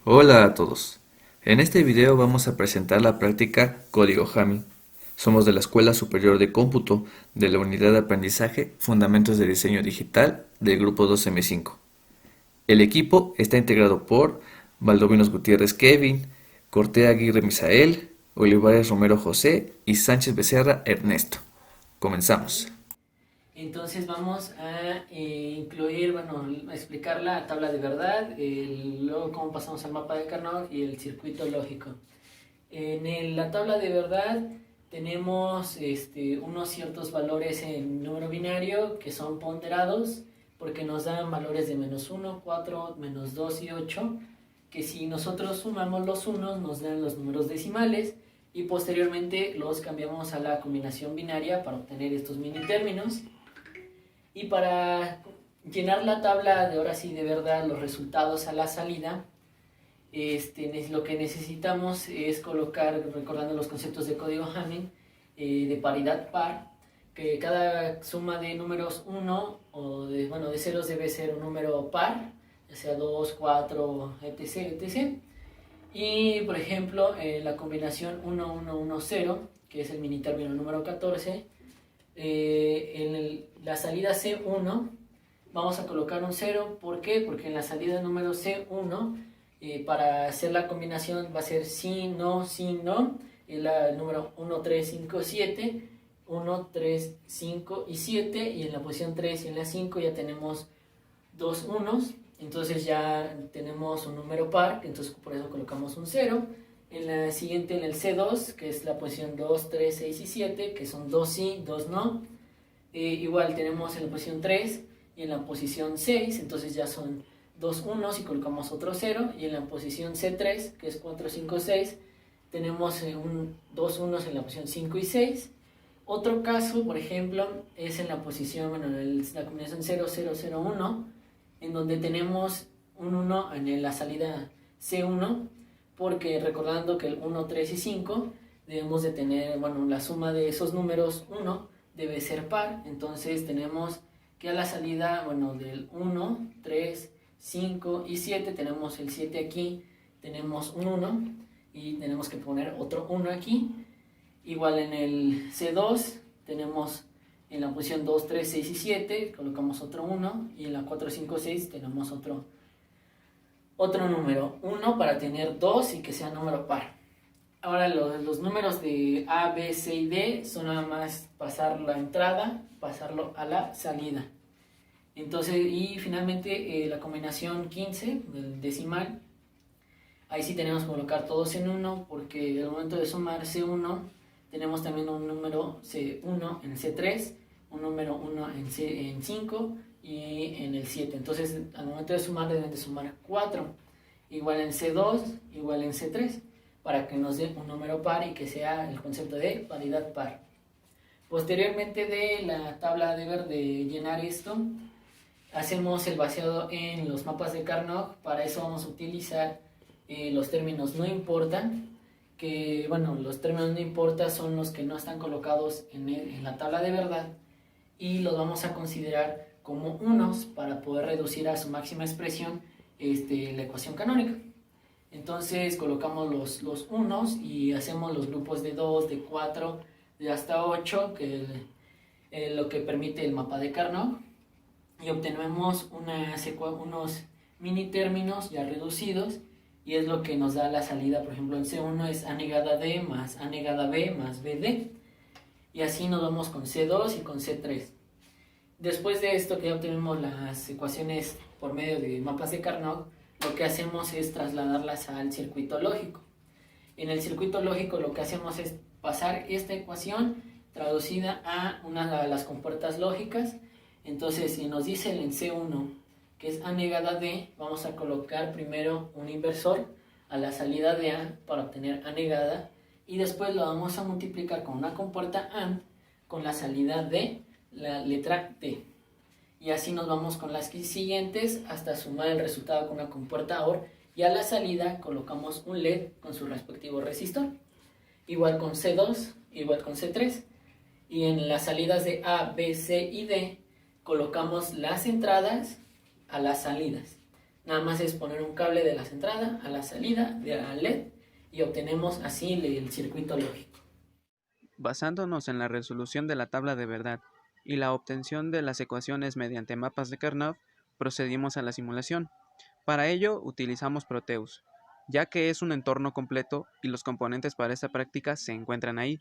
Hola a todos. En este video vamos a presentar la práctica Código Hamming. Somos de la Escuela Superior de Cómputo de la Unidad de Aprendizaje Fundamentos de Diseño Digital del Grupo 2M5. El equipo está integrado por Valdovinos Gutiérrez Kevin, Cortea Aguirre Misael, Olivares Romero José y Sánchez Becerra Ernesto. Comenzamos. Entonces vamos a incluir, a explicar la tabla de verdad, luego cómo pasamos al mapa de Carnot y el circuito lógico. La tabla de verdad tenemos unos ciertos valores en número binario que son ponderados porque nos dan valores de -1, 4, -2 y 8, que si nosotros sumamos los unos nos dan los números decimales y posteriormente los cambiamos a la combinación binaria para obtener estos mini términos. Y para llenar la tabla de ahora sí de verdad los resultados a la salida, lo que necesitamos es colocar, recordando los conceptos de código Hamming, de paridad par, que cada suma de números 1 o de ceros debe ser un número par, ya sea 2, 4, etc, etc. Y por ejemplo, la combinación 1, 1, 1, 0, que es el mini término número 14, la salida C1 vamos a colocar un 0. ¿Por qué? Porque en la salida número C1, para hacer la combinación va a ser sí, no, el número 1, 3, 5, 7, 1, 3, 5 y 7, y en la posición 3 y en la 5 ya tenemos dos unos, entonces ya tenemos un número par, entonces por eso colocamos un 0. En la siguiente, en el C2, que es la posición 2, 3, 6 y 7, que son 2 sí, 2 no. Igual tenemos en la posición 3 y en la posición 6, entonces ya son 2 unos y colocamos otro 0. Y en la posición C3, que es 4, 5, 6, tenemos 2 unos en la posición 5 y 6. Otro caso, por ejemplo, es en la posición, la combinación 0, 0, 0, 1, en donde tenemos un 1 en la salida C1, porque recordando que el 1, 3 y 5 debemos de tener, la suma de esos números 1 debe ser par, entonces tenemos que a la salida, del 1, 3, 5 y 7, tenemos el 7 aquí, tenemos un 1 y tenemos que poner otro 1 aquí. Igual en el C2 tenemos en la posición 2, 3, 6 y 7, colocamos otro 1, y en la 4, 5, 6 tenemos otro número 1 para tener 2 y que sea número par. Ahora los números de A, B, C y D son nada más pasar la entrada, pasarlo a la salida. Entonces, y finalmente la combinación 15, el decimal, ahí sí tenemos que colocar todos en 1, porque al momento de sumar C1 tenemos también un número C1 en C3, un número 1 en 5 y en el 7. Entonces al momento de sumar deben de sumar 4, igual en C2, igual en C3, para que nos dé un número par y que sea el concepto de paridad par. Posteriormente de la tabla de llenar esto, hacemos el vaciado en los mapas de Carnot. Para eso vamos a utilizar los términos no importan, que los términos no importa son los que no están colocados en la tabla de verdad, y los vamos a considerar como unos para poder reducir a su máxima expresión la ecuación canónica. Entonces colocamos los unos y hacemos los grupos de 2, de 4, de hasta 8, que es lo que permite el mapa de Carnot, y obtenemos unos mini términos ya reducidos, y es lo que nos da la salida. Por ejemplo, en C1 es A negada D más A negada B más BD, y así nos vamos con C2 y con C3. Después de esto, que ya obtenemos las ecuaciones por medio de mapas de Carnot, lo que hacemos es trasladarlas al circuito lógico. En el circuito lógico lo que hacemos es pasar esta ecuación traducida a una de las compuertas lógicas. Entonces, si nos dice en C1 que es A negada D, vamos a colocar primero un inversor a la salida de A para obtener A negada, y después lo vamos a multiplicar con una compuerta AND con la salida de la letra D. Y así nos vamos con las siguientes hasta sumar el resultado con una compuerta OR, y a la salida colocamos un LED con su respectivo resistor. Igual con C2, igual con C3. Y en las salidas de A, B, C y D colocamos las entradas a las salidas. Nada más es poner un cable de la entrada a la salida de la LED y obtenemos así el circuito lógico. Basándonos en la resolución de la tabla de verdad y la obtención de las ecuaciones mediante mapas de Karnaugh, procedimos a la simulación. Para ello utilizamos Proteus, ya que es un entorno completo y los componentes para esta práctica se encuentran ahí.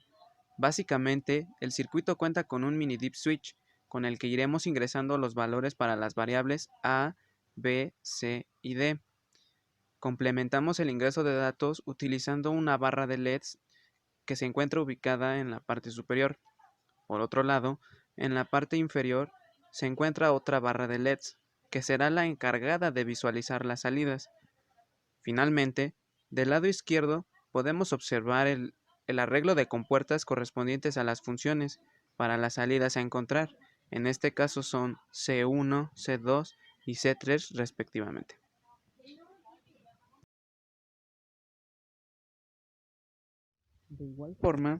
Básicamente, el circuito cuenta con un mini deep switch, con el que iremos ingresando los valores para las variables A, B, C y D. Complementamos el ingreso de datos utilizando una barra de LEDs que se encuentra ubicada en la parte superior. Por otro lado, en la parte inferior se encuentra otra barra de LEDs, que será la encargada de visualizar las salidas. Finalmente, del lado izquierdo podemos observar el arreglo de compuertas correspondientes a las funciones para las salidas a encontrar. En este caso son C1, C2 y C3 respectivamente. De igual forma,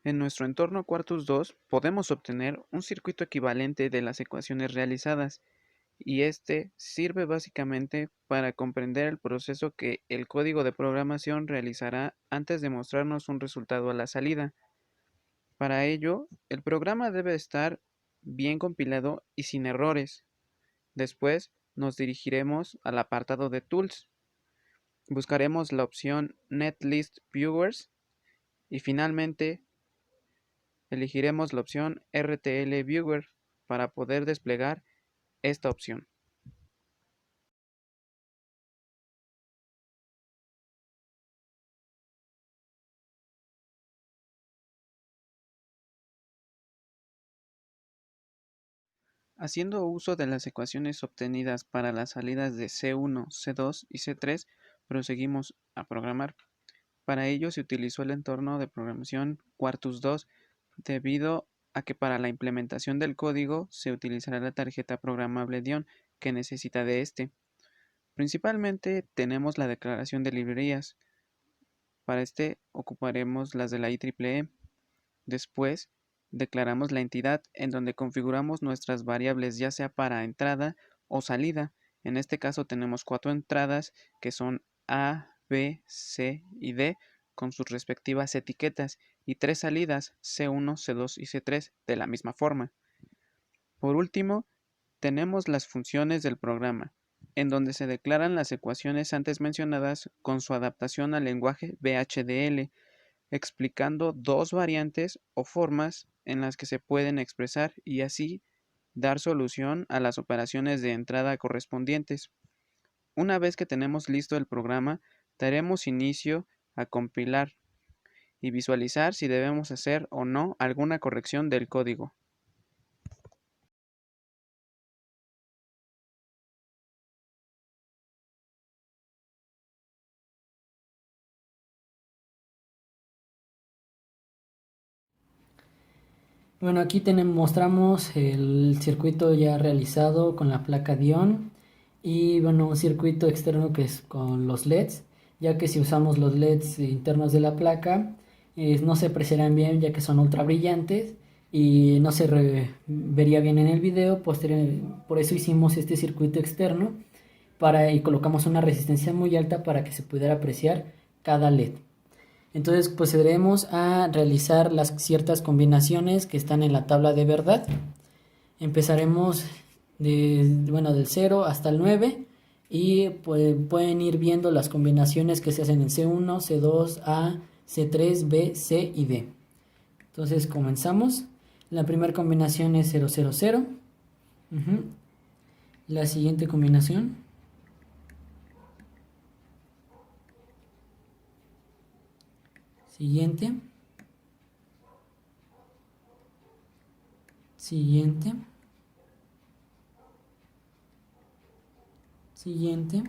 en nuestro entorno Quartus 2 podemos obtener un circuito equivalente de las ecuaciones realizadas, y este sirve básicamente para comprender el proceso que el código de programación realizará antes de mostrarnos un resultado a la salida. Para ello, el programa debe estar bien compilado y sin errores. Después nos dirigiremos al apartado de Tools. Buscaremos la opción Netlist Viewers y finalmente elegiremos la opción RTL Viewer para poder desplegar esta opción. Haciendo uso de las ecuaciones obtenidas para las salidas de C1, C2 y C3, proseguimos a programar. Para ello se utilizó el entorno de programación Quartus 2, debido a que para la implementación del código se utilizará la tarjeta programable Dion que necesita de este. Principalmente tenemos la declaración de librerías. Para este ocuparemos las de la IEEE. Después, declaramos la entidad en donde configuramos nuestras variables ya sea para entrada o salida. En este caso tenemos 4 entradas que son A, B, C y D con sus respectivas etiquetas y 3 salidas C1, C2 y C3 de la misma forma. Por último, tenemos las funciones del programa, en donde se declaran las ecuaciones antes mencionadas con su adaptación al lenguaje VHDL, explicando dos variantes o formas en las que se pueden expresar y así dar solución a las operaciones de entrada correspondientes. Una vez que tenemos listo el programa, daremos inicio a compilar y visualizar si debemos hacer o no alguna corrección del código. Bueno, aquí mostramos el circuito ya realizado con la placa Dion y bueno, un circuito externo que es con los LEDs, ya que si usamos los LEDs internos de la placa no se apreciarán bien ya que son ultra brillantes y no se vería bien en el video. Por eso hicimos este circuito externo y colocamos una resistencia muy alta para que se pudiera apreciar cada LED. Entonces procederemos a realizar las ciertas combinaciones que están en la tabla de verdad. Empezaremos del 0 hasta el 9 y pueden ir viendo las combinaciones que se hacen en C1, C2, A, C3, B, C y D. Entonces comenzamos. La primera combinación es 0, 0, 0. La siguiente combinación. Siguiente. Siguiente. Siguiente.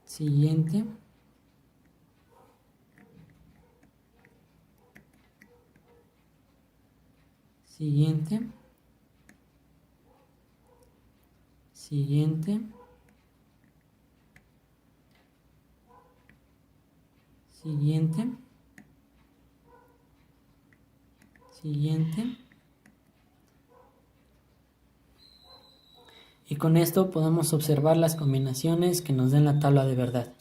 Siguiente. Siguiente. Siguiente. Siguiente. Siguiente. y con esto podemos observar las combinaciones que nos den la tabla de verdad.